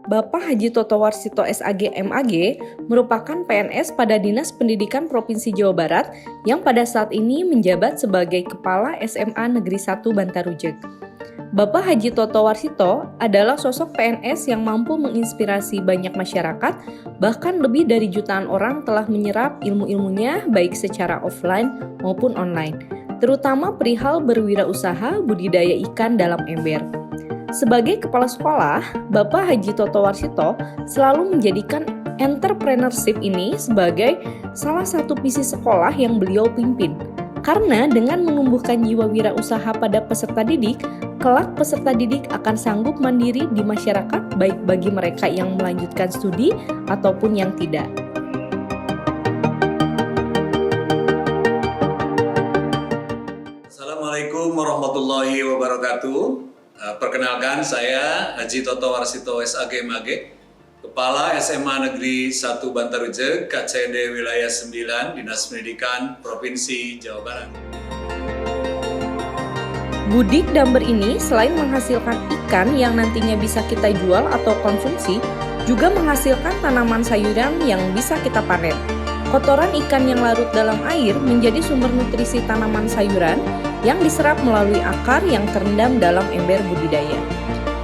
Bapak Haji Toto Warsito SAG MAG merupakan PNS pada Dinas Pendidikan Provinsi Jawa Barat yang pada saat ini menjabat sebagai Kepala SMA Negeri 1 Bantarujeg. Bapak Haji Toto Warsito adalah sosok PNS yang mampu menginspirasi banyak masyarakat, bahkan lebih dari jutaan orang telah menyerap ilmu-ilmunya baik secara offline maupun online, terutama perihal berwirausaha budidaya ikan dalam ember. Sebagai kepala sekolah, Bapak Haji Toto Warsito selalu menjadikan entrepreneurship ini sebagai salah satu visi sekolah yang beliau pimpin. Karena dengan menumbuhkan jiwa wirausaha pada peserta didik, kelak peserta didik akan sanggup mandiri di masyarakat baik bagi mereka yang melanjutkan studi ataupun yang tidak. Assalamualaikum warahmatullahi wabarakatuh. Perkenalkan, saya Haji Toto Warsito SAG MAG, Kepala SMA Negeri 1 Bantarujeg, KCD Wilayah 9, Dinas Pendidikan Provinsi Jawa Barat. Budik damber ini selain menghasilkan ikan yang nantinya bisa kita jual atau konsumsi, juga menghasilkan tanaman sayuran yang bisa kita panen. Kotoran ikan yang larut dalam air menjadi sumber nutrisi tanaman sayuran yang diserap melalui akar yang terendam dalam ember budidaya.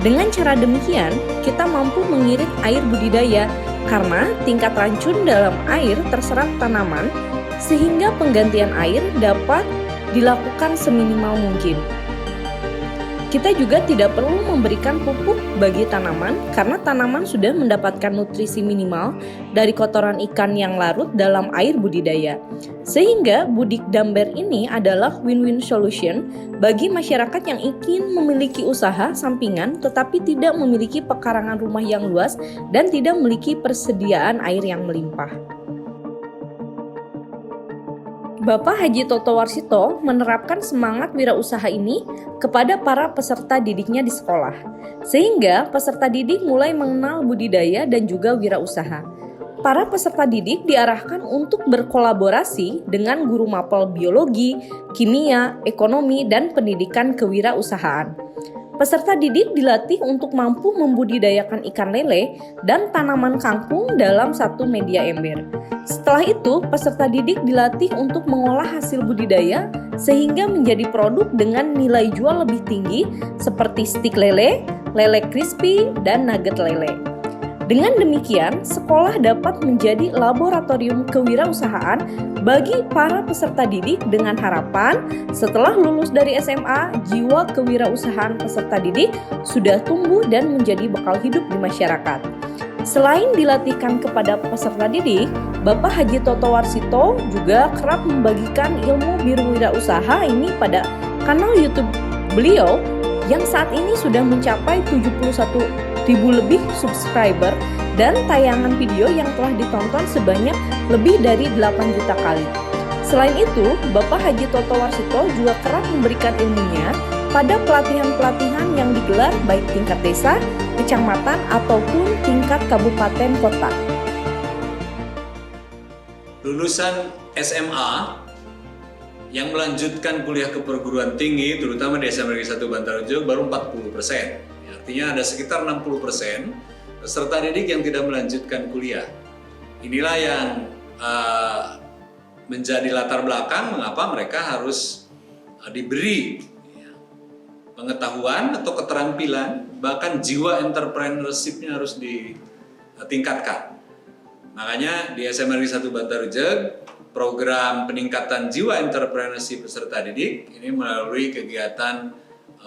Dengan cara demikian, kita mampu mengirit air budidaya karena tingkat racun dalam air terserap tanaman sehingga penggantian air dapat dilakukan seminimal mungkin. Kita juga tidak perlu memberikan pupuk bagi tanaman karena tanaman sudah mendapatkan nutrisi minimal dari kotoran ikan yang larut dalam air budidaya. Sehingga budik damber ini adalah win-win solution bagi masyarakat yang ingin memiliki usaha sampingan tetapi tidak memiliki pekarangan rumah yang luas dan tidak memiliki persediaan air yang melimpah. Bapak Haji Toto Warsito menerapkan semangat wirausaha ini kepada para peserta didiknya di sekolah, sehingga peserta didik mulai mengenal budidaya dan juga wirausaha. Para peserta didik diarahkan untuk berkolaborasi dengan guru mapel biologi, kimia, ekonomi, dan pendidikan kewirausahaan. Peserta didik dilatih untuk mampu membudidayakan ikan lele dan tanaman kangkung dalam satu media ember. Setelah itu, peserta didik dilatih untuk mengolah hasil budidaya sehingga menjadi produk dengan nilai jual lebih tinggi seperti stik lele, lele crispy, dan nugget lele. Dengan demikian, sekolah dapat menjadi laboratorium kewirausahaan bagi para peserta didik dengan harapan setelah lulus dari SMA, jiwa kewirausahaan peserta didik sudah tumbuh dan menjadi bekal hidup di masyarakat. Selain dilatihkan kepada peserta didik, Bapak Haji Toto Warsito juga kerap membagikan ilmu berwirausaha ini pada kanal YouTube beliau yang saat ini sudah mencapai 71.000 lebih subscriber dan tayangan video yang telah ditonton sebanyak lebih dari 8 juta kali. Selain itu, Bapak Haji Toto Warsito juga kerap memberikan ilmunya pada pelatihan-pelatihan yang digelar baik tingkat desa, kecamatan, ataupun tingkat kabupaten kota. Lulusan SMA yang melanjutkan kuliah ke perguruan tinggi, terutama di SMA Negeri 1 Bantarujeg, baru 40%. Artinya ada sekitar 60% peserta didik yang tidak melanjutkan kuliah. Inilah yang menjadi latar belakang mengapa mereka harus diberi pengetahuan atau keterampilan, bahkan jiwa entrepreneurship-nya harus ditingkatkan. Makanya di SMA Negeri 1 Bantarujeg, program peningkatan jiwa entrepreneurship peserta didik ini melalui kegiatan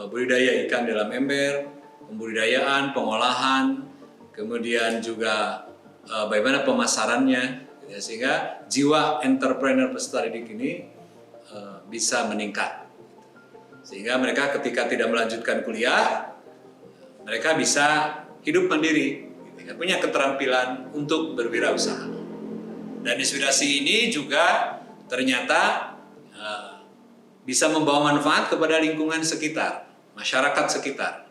budidaya ikan dalam ember, pembudidayaan, pengolahan, kemudian juga bagaimana pemasarannya, sehingga jiwa entrepreneur peserta didik ini bisa meningkat. Sehingga mereka ketika tidak melanjutkan kuliah, mereka bisa hidup mandiri, punya keterampilan untuk berwirausaha. Dan inspirasi ini juga ternyata bisa membawa manfaat kepada lingkungan sekitar, masyarakat sekitar.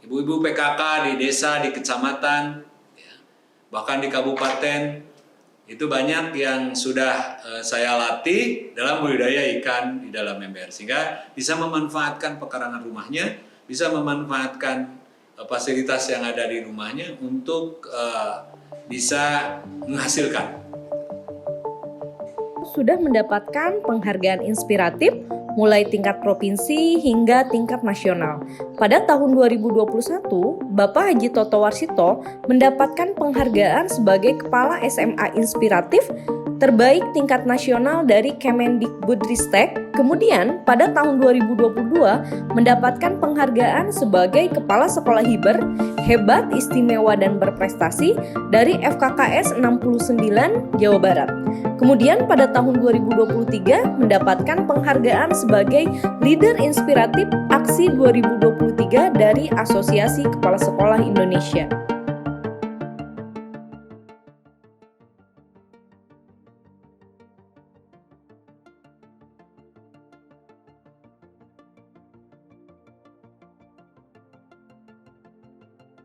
Ibu-ibu PKK di desa, di kecamatan, bahkan di kabupaten, Itu banyak yang sudah saya latih dalam budidaya ikan di dalam ember, sehingga bisa memanfaatkan pekarangan rumahnya, bisa memanfaatkan fasilitas yang ada di rumahnya untuk bisa menghasilkan. Sudah mendapatkan penghargaan inspiratif mulai tingkat provinsi hingga tingkat nasional. Pada tahun 2021, Bapak Haji Toto Warsito mendapatkan penghargaan sebagai Kepala SMA Inspiratif terbaik tingkat nasional dari Kemendikbudristek. Kemudian pada tahun 2022 mendapatkan penghargaan sebagai Kepala Sekolah Hiber Hebat, Istimewa dan Berprestasi dari FKKS 69 Jawa Barat. Kemudian pada tahun 2023 mendapatkan penghargaan sebagai Leader Inspiratif Aksi 2023 dari Asosiasi Kepala Sekolah Indonesia.